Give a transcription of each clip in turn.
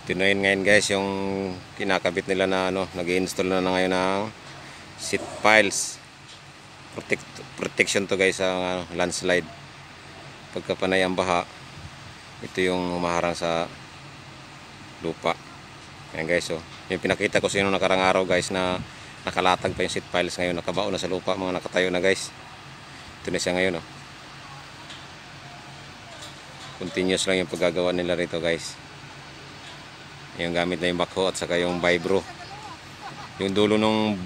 Tinuin ngayon guys yung kinakabit nila na nag-i-install na ngayon ng seat piles. Protection to guys sa landslide. Pagka panay ang baha, ito yung humaharang sa lupa. Ayan guys, yung pinakita ko sa inyo nakarang araw guys na nakalatag pa yung seat piles, ngayon nakabao na sa lupa, mga nakatayo na guys. Ito na siya ngayon continuous lang yung paggagawa nila rito guys. Yung gamit na yung backhoe at saka yung vibro. Yung dulo ng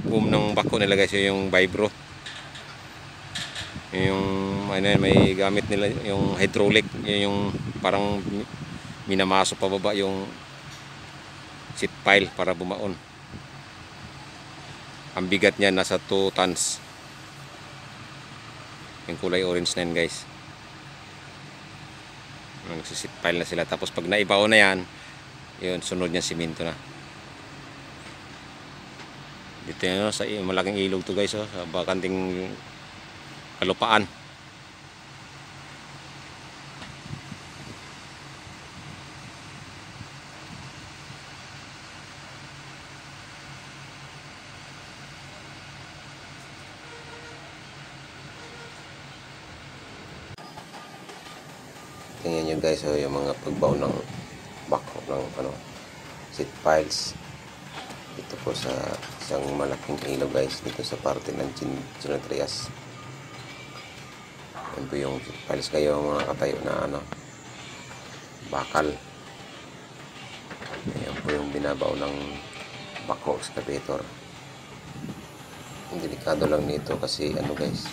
boom ng backhoe nila guys, yung vibro. Yung may gamit nila yung hydraulic, yung parang minamaso pababa yung seat pile para bumaon. Ang bigat niya nasa 2 tons. Yung kulay orange na yan guys. Nagsisit pile na sila, tapos pag naibaon na yan, yun sunod niya simento na. Dito yun, sa malaking ilog to guys, sa bakanting kalupaan. Tingnan nyo guys, yung mga pagbaon ng backhoe ng seat piles dito po sa isang malaking ilog guys, dito sa parte ng Chinatrias. Yan po yung seat piles kayo, mga katayo na bakal. Yan po yung binabaon ng backhoe excavator. Ang delikado lang nito kasi guys,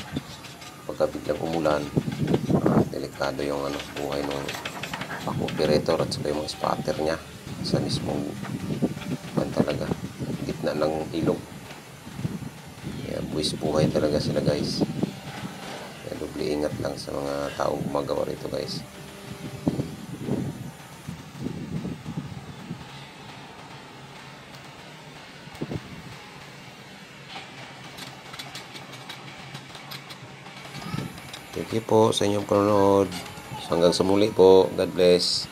pagka biglang umulan, delikado yung buhay ng backhoe operator at saka yung mga spotter nya sa mismong talaga gitna ng ilog. Kaya buwis buhay talaga sila guys. Kaya doble ingat lang sa mga taong gumagawa rito guys. Thank you po sa inyong panonood. Hanggang sa muli po. God bless.